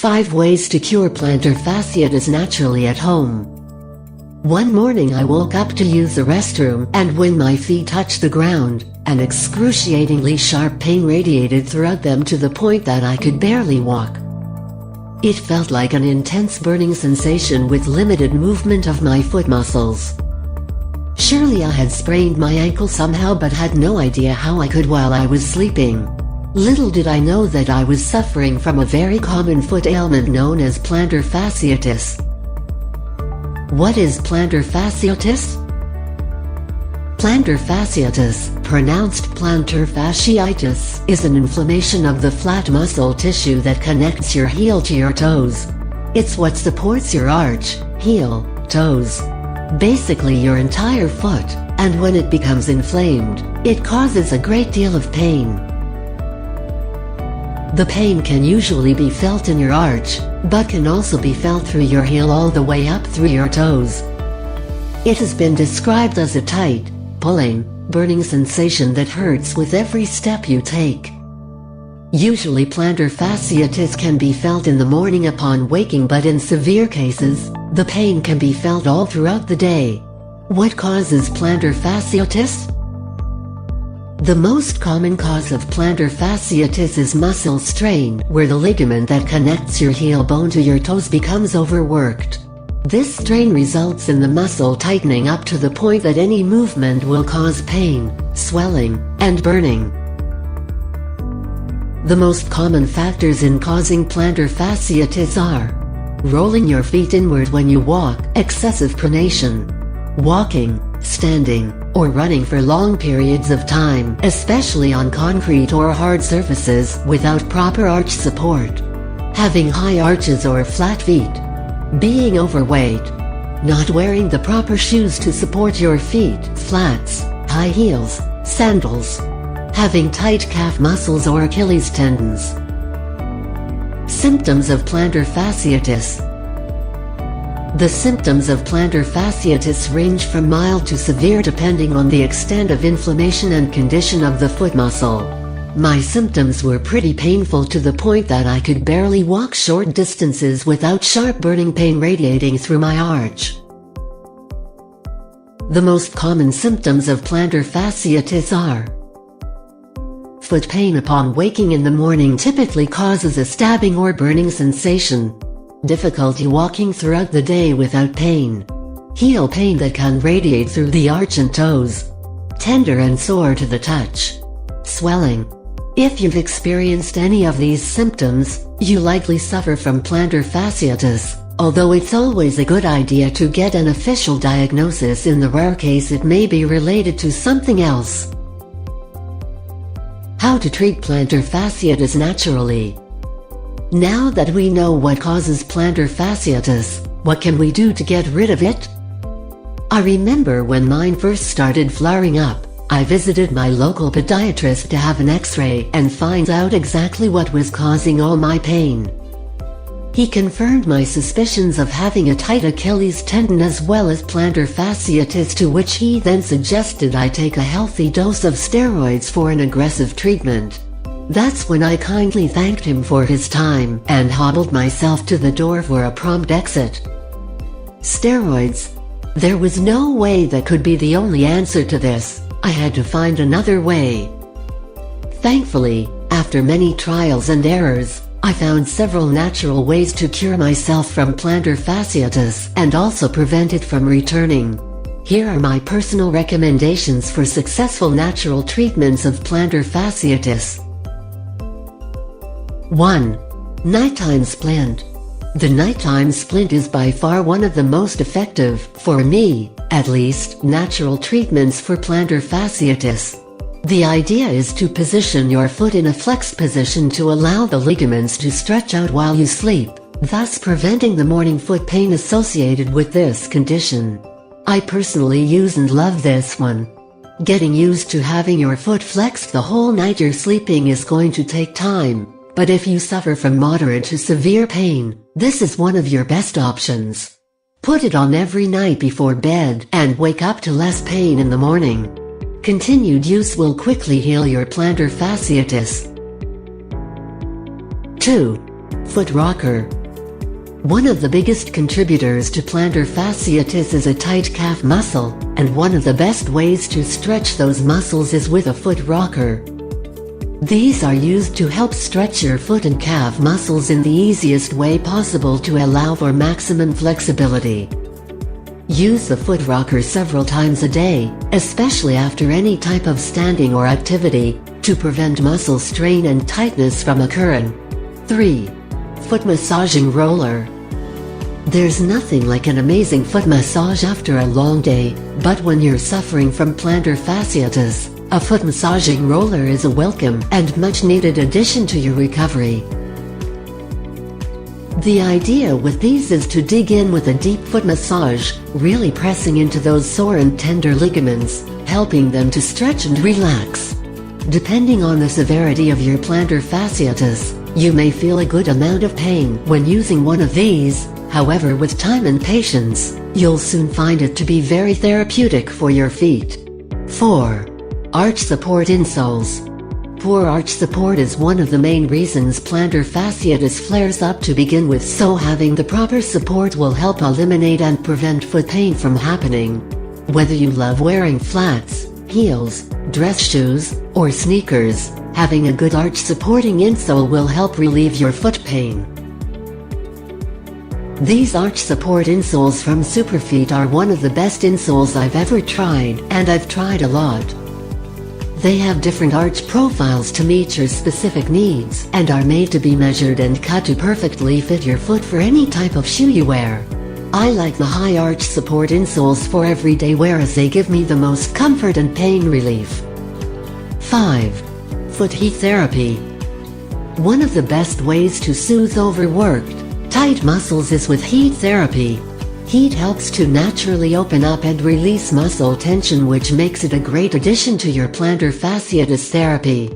5 ways to cure plantar fasciitis naturally at home. One morning I woke up to use the restroom, and when my feet touched the ground, an excruciatingly sharp pain radiated throughout them to the point that I could barely walk. It felt like an intense burning sensation with limited movement of my foot muscles. Surely I had sprained my ankle somehow, but had no idea how I could while I was sleeping. Little did I know that I was suffering from a very common foot ailment known as plantar fasciitis. What is plantar fasciitis? Plantar fasciitis, pronounced plantar fasciitis, is an inflammation of the flat muscle tissue that connects your heel to your toes. It's what supports your arch, heel, toes, basically your entire foot, and when it becomes inflamed, it causes a great deal of pain. The pain can usually be felt in your arch, but can also be felt through your heel all the way up through your toes. It has been described as a tight, pulling, burning sensation that hurts with every step you take. Usually plantar fasciitis can be felt in the morning upon waking, but in severe cases, the pain can be felt all throughout the day. What causes plantar fasciitis? The most common cause of plantar fasciitis is muscle strain, where the ligament that connects your heel bone to your toes becomes overworked. This strain results in the muscle tightening up to the point that any movement will cause pain, swelling, and burning. The most common factors in causing plantar fasciitis are rolling your feet inward when you walk, excessive pronation, walking, standing, or running for long periods of time, especially on concrete or hard surfaces, without proper arch support, having high arches or flat feet, being overweight, not wearing the proper shoes to support your feet, flats, high heels, sandals, having tight calf muscles or Achilles tendons. Symptoms of plantar fasciitis. The symptoms of plantar fasciitis range from mild to severe depending on the extent of inflammation and condition of the foot muscle. My symptoms were pretty painful to the point that I could barely walk short distances without sharp burning pain radiating through my arch. The most common symptoms of plantar fasciitis are: foot pain upon waking in the morning typically causes a stabbing or burning sensation. Difficulty walking throughout the day without pain. Heel pain that can radiate through the arch and toes. Tender and sore to the touch. Swelling. If you've experienced any of these symptoms, you likely suffer from plantar fasciitis, although it's always a good idea to get an official diagnosis in the rare case it may be related to something else. How to treat plantar fasciitis naturally. Now that we know what causes plantar fasciitis, what can we do to get rid of it? I remember when mine first started flaring up, I visited my local podiatrist to have an X-ray and find out exactly what was causing all my pain. He confirmed my suspicions of having a tight Achilles tendon as well as plantar fasciitis, to which he then suggested I take a healthy dose of steroids for an aggressive treatment. That's when I kindly thanked him for his time and hobbled myself to the door for a prompt exit. Steroids? There was no way that could be the only answer to this. I had to find another way. Thankfully, after many trials and errors, I found several natural ways to cure myself from plantar fasciitis and also prevent it from returning. Here are my personal recommendations for successful natural treatments of plantar fasciitis. 1. Nighttime splint. The nighttime splint is by far one of the most effective, for me, at least, natural treatments for plantar fasciitis. The idea is to position your foot in a flexed position to allow the ligaments to stretch out while you sleep, thus preventing the morning foot pain associated with this condition. I personally use and love this one. Getting used to having your foot flexed the whole night you're sleeping is going to take time. But if you suffer from moderate to severe pain, this is one of your best options. Put it on every night before bed and wake up to less pain in the morning. Continued use will quickly heal your plantar fasciitis. 2. Foot rocker. One of the biggest contributors to plantar fasciitis is a tight calf muscle, and one of the best ways to stretch those muscles is with a foot rocker. These are used to help stretch your foot and calf muscles in the easiest way possible to allow for maximum flexibility. Use the foot rocker several times a day, especially after any type of standing or activity, to prevent muscle strain and tightness from occurring. 3. Foot massaging roller. There's nothing like an amazing foot massage after a long day, but when you're suffering from plantar fasciitis, a foot massaging roller is a welcome and much needed addition to your recovery. The idea with these is to dig in with a deep foot massage, really pressing into those sore and tender ligaments, helping them to stretch and relax. Depending on the severity of your plantar fasciitis, you may feel a good amount of pain when using one of these. However, with time and patience, you'll soon find it to be very therapeutic for your feet. 4. Arch support insoles. Poor arch support is one of the main reasons plantar fasciitis flares up to begin with, so having the proper support will help eliminate and prevent foot pain from happening. Whether you love wearing flats, heels, dress shoes, or sneakers, having a good arch supporting insole will help relieve your foot pain. These arch support insoles from Superfeet are one of the best insoles I've ever tried, and I've tried a lot. They have different arch profiles to meet your specific needs, and are made to be measured and cut to perfectly fit your foot for any type of shoe you wear. I like the high arch support insoles for everyday wear as they give me the most comfort and pain relief. 5. Foot heat therapy. One of the best ways to soothe overworked, tight muscles is with heat therapy. Heat helps to naturally open up and release muscle tension, which makes it a great addition to your plantar fasciitis therapy.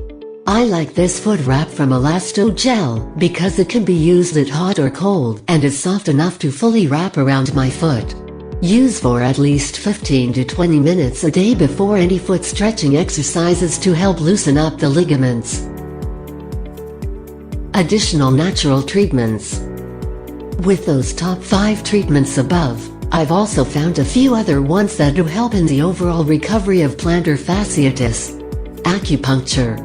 I like this foot wrap from Elasto Gel because it can be used at hot or cold and is soft enough to fully wrap around my foot. Use for at least 15 to 20 minutes a day before any foot stretching exercises to help loosen up the ligaments. Additional natural treatments. With those top 5 treatments above, I've also found a few other ones that do help in the overall recovery of plantar fasciitis. Acupuncture.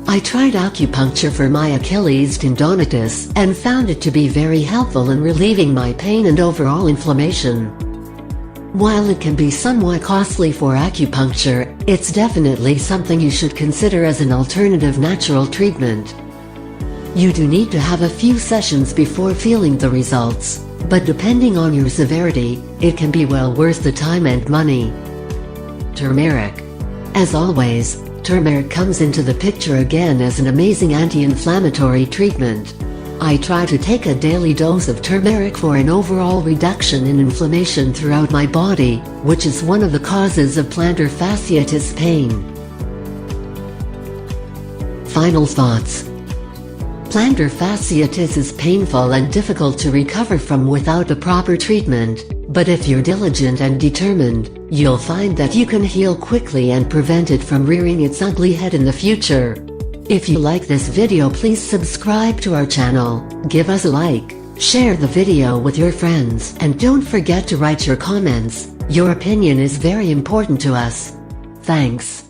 I tried acupuncture for my Achilles tendonitis and found it to be very helpful in relieving my pain and overall inflammation. While it can be somewhat costly for acupuncture, it's definitely something you should consider as an alternative natural treatment. You do need to have a few sessions before feeling the results, but depending on your severity, it can be well worth the time and money. Turmeric. As always, turmeric comes into the picture again as an amazing anti-inflammatory treatment. I try to take a daily dose of turmeric for an overall reduction in inflammation throughout my body, which is one of the causes of plantar fasciitis pain. Final thoughts. Plantar fasciitis is painful and difficult to recover from without the proper treatment, but if you're diligent and determined, you'll find that you can heal quickly and prevent it from rearing its ugly head in the future. If you like this video, please subscribe to our channel, give us a like, share the video with your friends, and don't forget to write your comments. Your opinion is very important to us. Thanks.